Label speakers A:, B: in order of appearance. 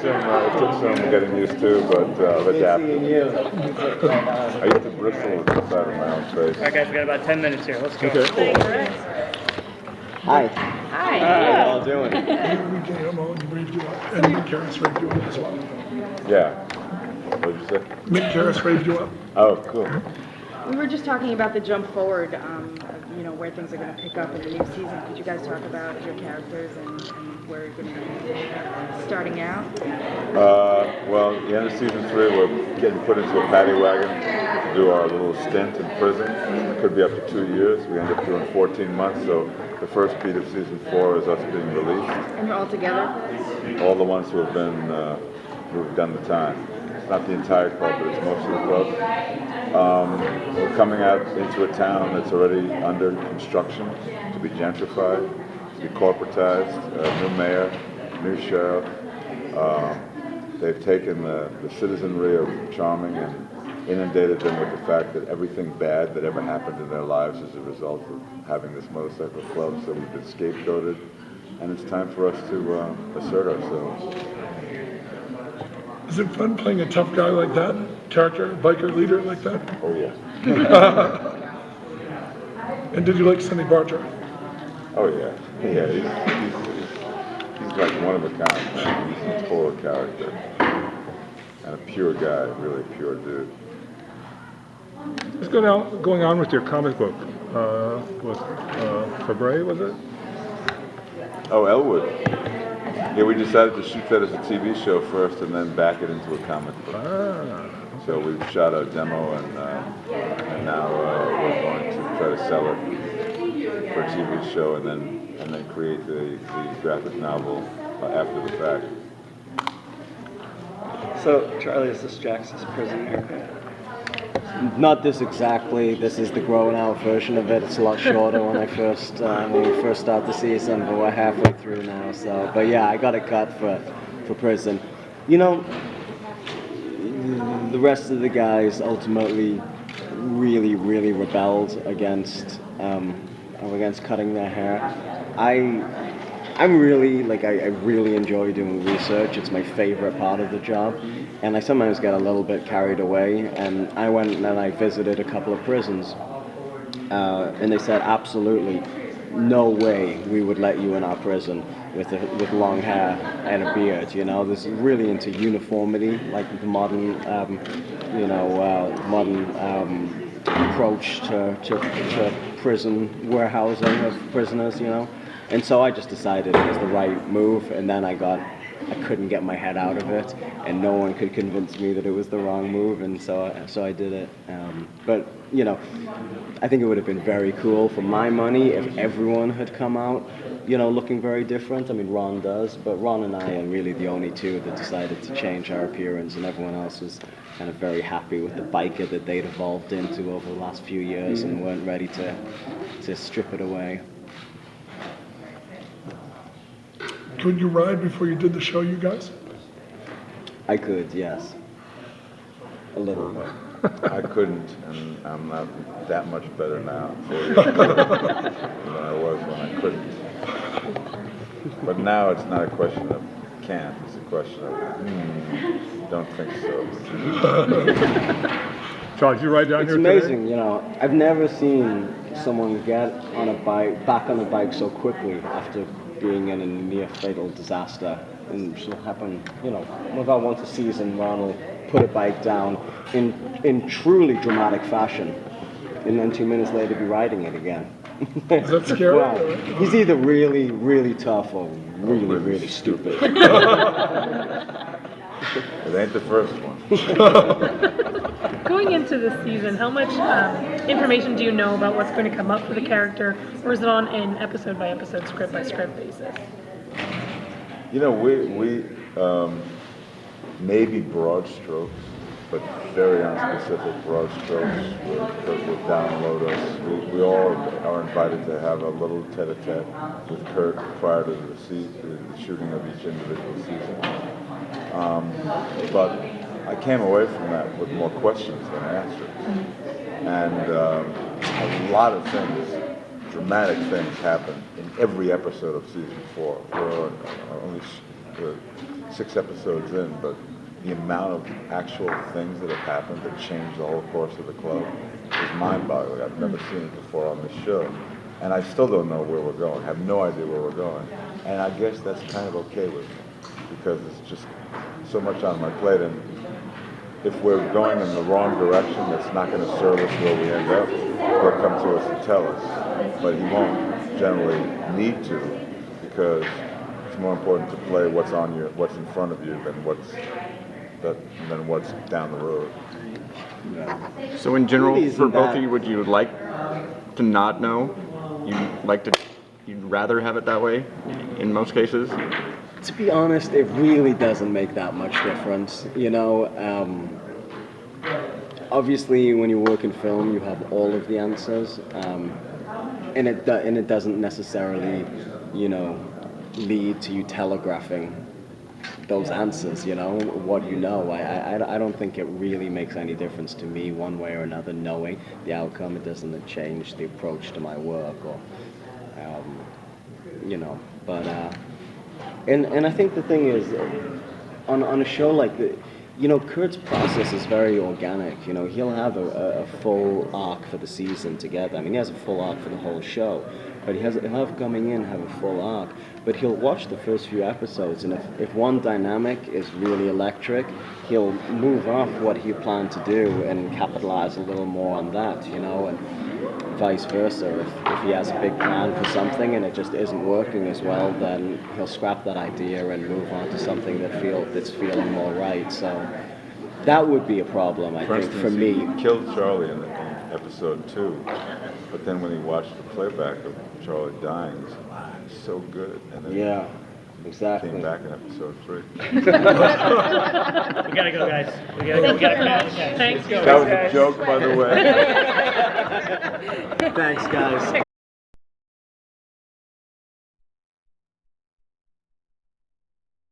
A: some getting used to, but I've adapted. I used to bristle with the side of my own face.
B: All right, guys, we got about 10 minutes here. Let's go.
A: Okay.
C: Hi.
D: Hi.
C: How you all doing?
E: Mick raved you up, and Mick Harris raved you up as well.
A: Yeah. What did you say?
E: Mick Harris raved you up.
A: Oh, cool.
D: We were just talking about the jump forward, of, where things are going to pick up in the new season. Could you guys talk about your characters and where you're going to be starting out?
A: Well, at the end of season 3, we're getting put into a paddy wagon to do our little stint in prison. It could be up to 2 years. We end up doing 14 months, so the first beat of season 4 is us being released.
D: And you're all together?
A: All the ones who have been, who've done the time. It's not the entire club, but it's most of the club. We're coming out into a town that's already under construction to be gentrified, to be corporatized, new mayor, new sheriff. They've taken the citizenry of Charming and inundated them with the fact that everything bad that ever happened in their lives is a result of having this motorcycle club, so we've been scapegoated, and it's time for us to assert ourselves.
E: Is it fun playing a tough guy like that? Character, biker leader like that?
A: Oh yeah.
E: And did you like Sonny Barger?
A: Oh yeah. Yeah, he's like one of a kind, man. He's a total character. And a pure guy, really a pure dude.
F: What's going on with your comic book? With Fabre, was it?
A: Oh, Elwood. Yeah, we decided to shoot that as a TV show first and then back it into a comic book. So we've shot a demo and now we're going to try to sell it for a TV show and then create the graphic novel after the fact.
B: So, Charlie, is this Jax's prison haircut?
C: Not this exactly. This is the grown-out version of it. It's a lot shorter when we first start the season, but we're halfway through now. So, but yeah, I got it cut for prison. The rest of the guys ultimately really rebelled against cutting their hair. I really enjoy doing research. It's my favorite part of the job, and I sometimes get a little bit carried away. And I went and I visited a couple of prisons, and they said absolutely no way we would let you in our prison with long hair and a beard. This is really into uniformity, like the modern approach to prison warehousing of prisoners. And so I just decided it was the right move, and then I couldn't get my head out of it, and no one could convince me that it was the wrong move, and so I did it. But I think it would have been very cool for my money if everyone had come out, looking very different. I mean, Ron does, but Ron and I are really the only two that decided to change our appearance, and everyone else was kind of very happy with the biker that they'd evolved into over the last few years and weren't ready to strip it away.
E: Could you ride before you did the show, you guys?
C: I could, yes. A little.
A: I couldn't, and I'm not that much better now than I was when I couldn't. But now it's not a question of can't, it's a question of don't think so.
F: Charles, you ride down
C: It's
F: here
C: amazing,
F: today?
C: I've never seen someone get back on a bike so quickly after being in a near fatal disaster. And it'll happen, about once a season. Ron will put a bike down in truly dramatic fashion, and then 2 minutes later be riding it again.
E: Is that scary?
C: Wow. He's either really tough or really stupid.
A: It ain't the first one.
G: Going into this season, how much information do you know about what's going to come up for the character, or is it on an episode by episode, script by script basis?
A: We maybe broad strokes, but very unspecific broad strokes will download us. We all are invited to have a little tete-a-tete with Kurt prior to the shooting of each individual season. But I came away from that with more questions than answers. And a lot of things, dramatic things happen in every episode of season 4. We're only 6 episodes in, but the amount of actual things that have happened that changed the whole course of the club is mind-boggling. I've never seen it before on this show. And I still don't know where we're going. I have no idea where we're going. And I guess that's kind of okay with me, because it's just so much on my plate. And if we're going in the wrong direction that's not going to serve us where we end up, he'll come to us and tell us. But he won't generally need to, because it's more important to play what's in front of you than what's down the road.
H: So in general,
C: Movies
H: for
C: and
H: both
C: that-
H: of you, would you like to not know? You'd rather have it that way in most cases?
C: To be honest, it really doesn't make that much difference, you know. Obviously, when you work in film, you have all of the answers, and it doesn't necessarily, you know, lead to you telegraphing those answers, you know, what you know. I don't think it really makes any difference to me one way or another knowing the outcome. It doesn't change the approach to my work or, you know, but, and I think the thing is, on a show like the, you know, Kurt's process is very organic. You know, he'll have a full arc for the season together. I mean, he has a full arc for the whole show, but he'll have coming in, have a full arc. But he'll watch the first few episodes, and if one dynamic is really electric, he'll move off what he planned to do and capitalize a little more on that, you know, and vice versa. If he has a big plan for something and it just isn't working as well, then he'll scrap that idea and move on to something that's feeling more right. So that would be a problem, I think, for me.
A: He killed Charlie in episode 2, but then when he watched the playback of Charlie dying, he said, wow, he's so good. And then
C: Yeah,
A: he
C: exactly.
A: came back in episode 3.
B: We gotta go, guys. We gotta go.
G: Thanks.
A: That was a joke, by the way.
C: Thanks, guys.